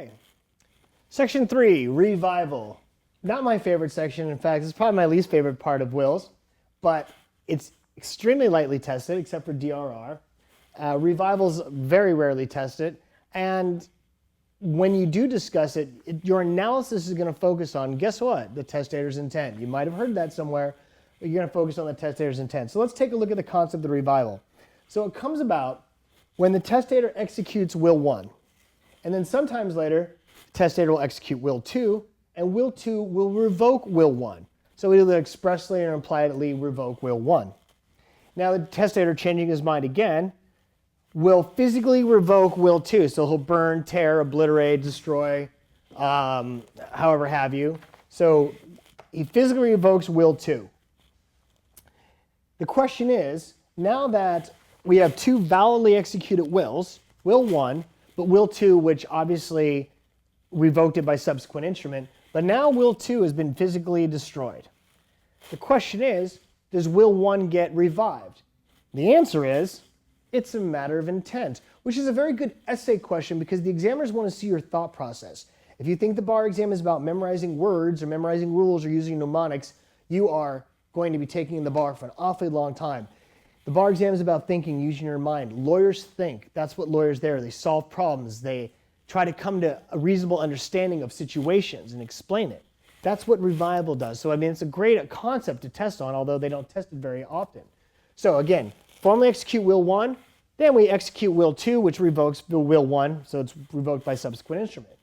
Okay. Section 3, revival. Not my favorite section. In fact, it's probably my least favorite part of wills, but it's extremely lightly tested, except for DRR. Revival's very rarely tested, and when you do discuss it, your analysis is going to focus on, guess what? The testator's intent. You might have heard that somewhere, but you're going to focus on the testator's intent. So let's take a look at the concept of revival. So it comes about when the testator executes will 1, and then sometimes later, the testator will execute will 2, and will 2 will revoke will 1. So either expressly or impliedly revoke will 1. Now the testator, changing his mind again, will physically revoke will 2. So he'll burn, tear, obliterate, destroy, however have you. So he physically revokes will 2. The question is, now that we have two validly executed wills, will 1, but will 2, which obviously revoked it by subsequent instrument, but now will 2 has been physically destroyed. The question is, does will 1 get revived? The answer is, it's a matter of intent, which is a very good essay question because the examiners want to see your thought process. If you think the bar exam is about memorizing words or memorizing rules or using mnemonics, you are going to be taking the bar for an awfully long time. The bar exam is about thinking, using your mind. Lawyers think. That's what lawyers do. They solve problems. They try to come to a reasonable understanding of situations and explain it. That's what revival does. So, I mean, it's a great concept to test on, although they don't test it very often. So, again, formally execute will 1, then we execute will 2, which revokes will 1, so it's revoked by subsequent instrument.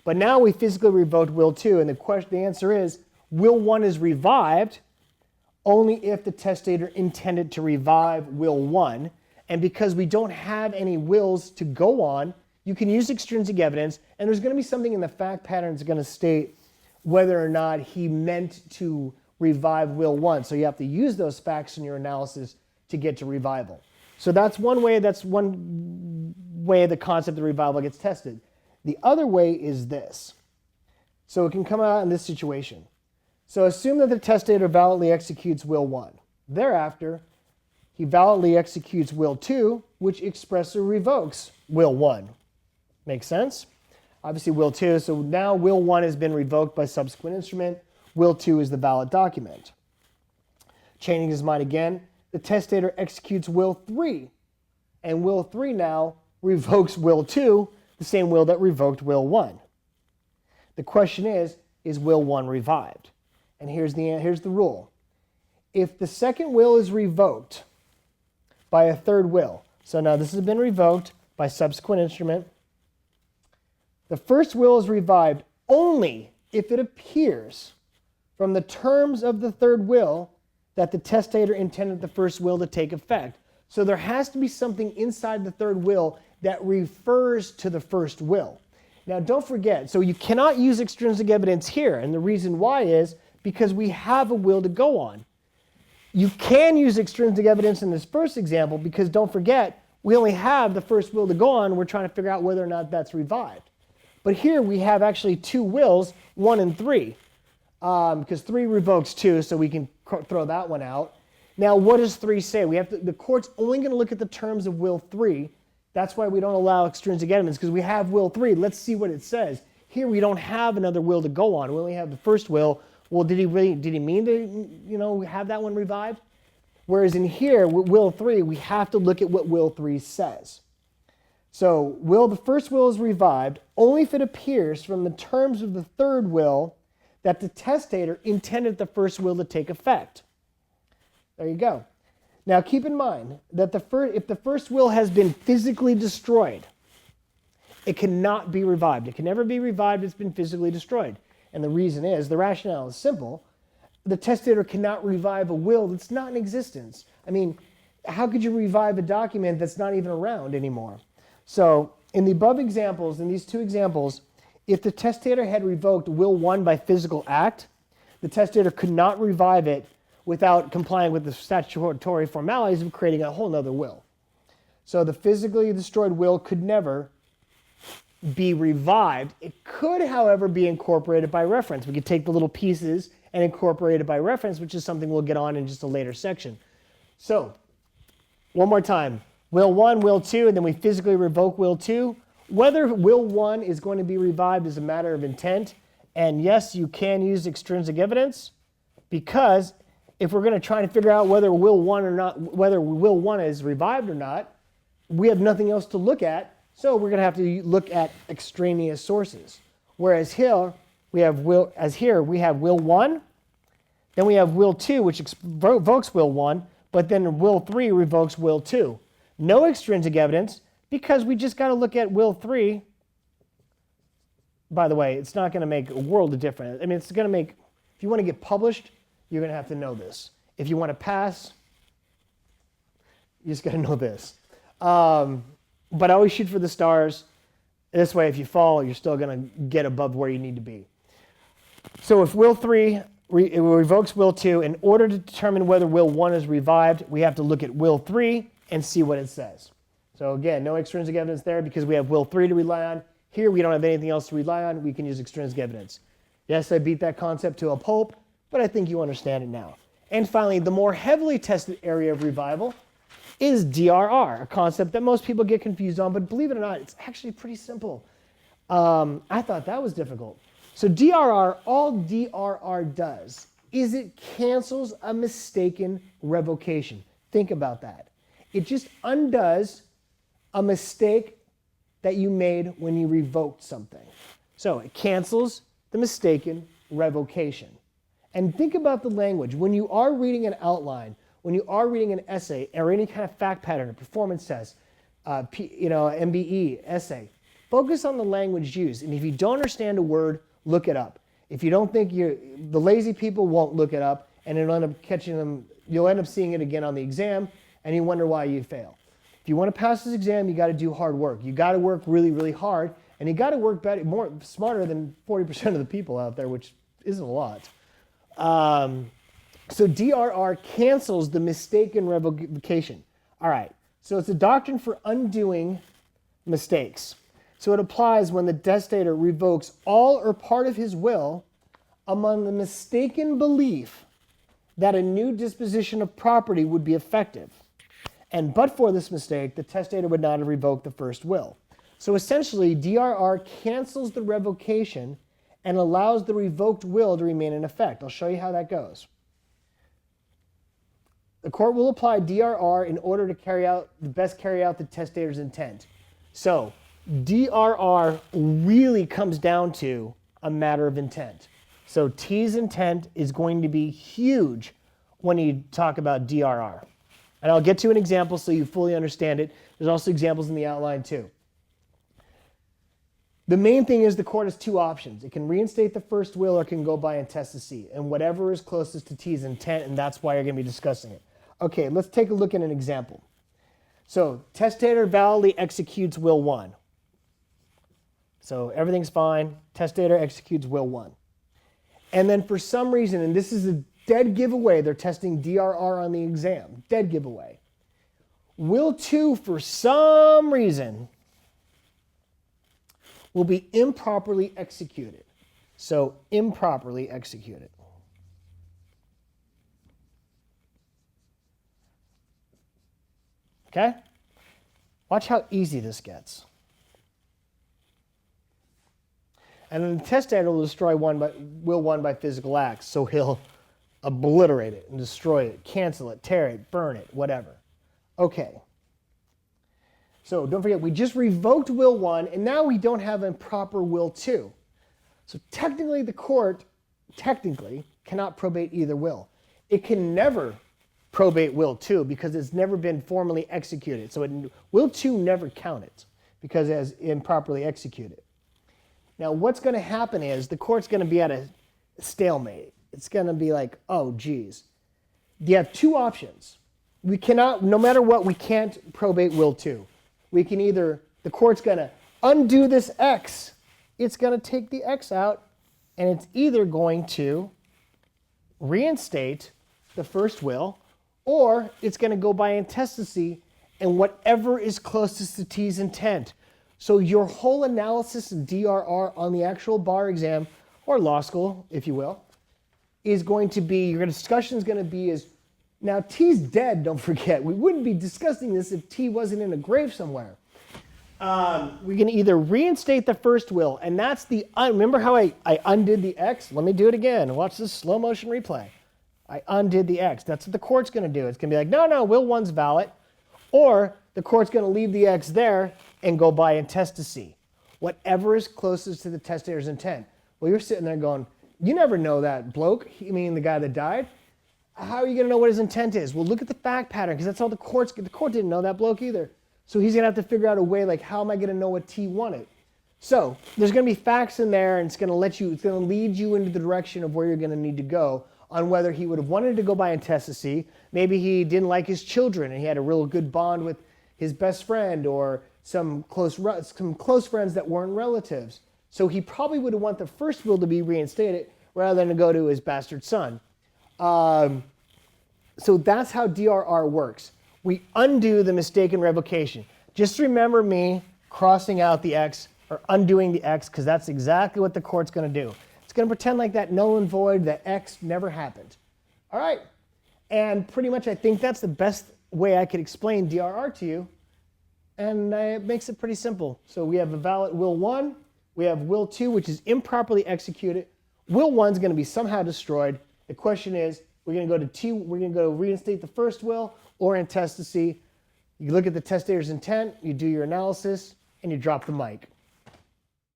But now we physically revoked will 2, and the answer is, will 1 is revived only if the testator intended to revive will 1, and because we don't have any wills to go on, you can use extrinsic evidence, and there's going to be something in the fact pattern that's going to state whether or not he meant to revive will 1. So you have to use those facts in your analysis to get to revival. So that's one way the concept of revival gets tested. The other way is this. So it can come out in this situation. So assume that the testator validly executes will 1. Thereafter, he validly executes will 2, which expressly revokes will 1. Make sense? Obviously will 2, so now will 1 has been revoked by subsequent instrument. Will 2 is the valid document. Changing his mind again, the testator executes will 3, and will 3 now revokes will 2, the same will that revoked will 1. The question is will 1 revived? And here's the rule. If the second will is revoked by a third will, so now this has been revoked by subsequent instrument, the first will is revived only if it appears from the terms of the third will that the testator intended the first will to take effect. So there has to be something inside the third will that refers to the first will. Now don't forget, so you cannot use extrinsic evidence here, and the reason why is because we have a will to go on. You can use extrinsic evidence in this first example because don't forget, we only have the first will to go on. We're trying to figure out whether or not that's revived. But here we have actually two wills, 1 and 3, because 3 revokes 2, so we can throw that one out. Now, what does 3 say? The court's only going to look at the terms of will 3. That's why we don't allow extrinsic evidence, because we have will 3. Let's see what it says. Here we don't have another will to go on. We only have the first will. Well, did he mean to, have that one revived? Whereas in here, with will 3, we have to look at what will 3 says. So, the first will is revived only if it appears from the terms of the third will that the testator intended the first will to take effect. There you go. Now, keep in mind that if the first will has been physically destroyed, it cannot be revived. It can never be revived if it's been physically destroyed. And the reason is, the rationale is simple. The testator cannot revive a will that's not in existence. I mean, how could you revive a document that's not even around anymore? So, in the above examples, in these two examples, if the testator had revoked will 1 by physical act, the testator could not revive it without complying with the statutory formalities of creating a whole other will. So the physically destroyed will could never be revived. It could, however, be incorporated by reference. We could take the little pieces and incorporate it by reference, which is something we'll get on in just a later section. So, one more time. Will 1, will 2, and then we physically revoke will 2. Whether will 1 is going to be revived is a matter of intent. And yes, you can use extrinsic evidence, because if we're going to try to figure out whether will 1 or not, whether will 1 is revived or not, we have nothing else to look at. So we're going to have to look at extraneous sources. Whereas here we have will 1, then we have will 2, which revokes will 1, but then will 3 revokes will 2. No extrinsic evidence, because we just got to look at will 3. By the way, it's not going to make a world of difference. I mean, it's going to make, if you want to get published, you're going to have to know this. If you want to pass, you just got to know this. But always shoot for the stars. This way, if you fall, you're still going to get above where you need to be. So if will 3 it revokes will 2, in order to determine whether will 1 is revived, we have to look at will 3 and see what it says. So again, no extrinsic evidence there because we have will 3 to rely on. Here, we don't have anything else to rely on. We can use extrinsic evidence. Yes, I beat that concept to a pulp, but I think you understand it now. And finally, the more heavily tested area of revival is DRR, a concept that most people get confused on, but believe it or not, it's actually pretty simple. I thought that was difficult. So DRR, all DRR does is it cancels a mistaken revocation. Think about that. It just undoes a mistake that you made when you revoked something. So it cancels the mistaken revocation. And think about the language. When you are reading an outline, when you are reading an essay or any kind of fact pattern, a performance test, MBE, essay, focus on the language used. And if you don't understand a word, look it up. If you don't think the lazy people won't look it up, and it'll end up catching them, you'll end up seeing it again on the exam, and you wonder why you fail. If you want to pass this exam, you got to do hard work. You got to work really, really hard, and you got to work better, smarter than 40% of the people out there, which isn't a lot. So DRR cancels the mistaken revocation. All right, so it's a doctrine for undoing mistakes. So it applies when the testator revokes all or part of his will among the mistaken belief that a new disposition of property would be effective. And but for this mistake, the testator would not have revoked the first will. So essentially, DRR cancels the revocation and allows the revoked will to remain in effect. I'll show you how that goes. The court will apply DRR in order to best carry out the testator's intent. So DRR really comes down to a matter of intent. So T's intent is going to be huge when you talk about DRR. And I'll get to an example so you fully understand it. There's also examples in the outline too. The main thing is the court has two options. It can reinstate the first will or it can go by intestacy, and whatever is closest to T's intent, and that's why you're going to be discussing it. Okay, let's take a look at an example. So testator validly executes will 1. So everything's fine. Testator executes will 1. And then for some reason, and this is a dead giveaway, they're testing DRR on the exam. Dead giveaway. Will 2, for some reason, will be improperly executed. So improperly executed. Okay? Watch how easy this gets. And then the testator will destroy will 1 by physical acts. So he'll obliterate it and destroy it, cancel it, tear it, burn it, whatever. Okay. So don't forget, we just revoked will 1, and now we don't have a proper will 2. So technically, the court cannot probate either will. It can never probate will 2 because it's never been formally executed. So will 2 never counted because it has improperly executed. Now, what's going to happen is the court's going to be at a stalemate. It's going to be like, oh, geez. You have two options. We cannot, no matter what, we can't probate will 2. We can either, the court's going to undo this X. It's going to take the X out, and it's either going to reinstate the first will, or it's going to go by intestacy and whatever is closest to T's intent. So your whole analysis of DRR on the actual bar exam, or law school, if you will, is going to be, your discussion is going to be is, now T's dead, don't forget. We wouldn't be discussing this if T wasn't in a grave somewhere. We can either reinstate the first will, and that's the, remember how I undid the X? Let me do it again. Watch this slow motion replay. I undid the X. That's what the court's going to do. It's going to be like, no, no, will 1's valid. Or the court's going to leave the X there and go by intestacy. Whatever is closest to the testator's intent. Well, you're sitting there going, you never know that bloke, you mean the guy that died? How are you going to know what his intent is? Well, look at the fact pattern, because that's all the court didn't know that bloke either. So he's going to have to figure out a way, like, how am I going to know what T wanted? So there's going to be facts in there, and it's going to lead you into the direction of where you're going to need to go on whether he would have wanted to go by intestacy. Maybe he didn't like his children, and he had a real good bond with his best friend or some close friends that weren't relatives. So he probably would have wanted the first will to be reinstated rather than to go to his bastard son. So that's how DRR works. We undo the mistaken revocation. Just remember me crossing out the X or undoing the X, because that's exactly what the court's going to do. It's going to pretend like that null and void, that X never happened. All right. And pretty much I think that's the best way I could explain DRR to you. And it makes it pretty simple. So we have a valid will 1. We have will 2, which is improperly executed. Will 1 is going to be somehow destroyed. The question is, we're going to go to we're going to go reinstate the first will or intestacy. You look at the testator's intent, you do your analysis, and you drop the mic.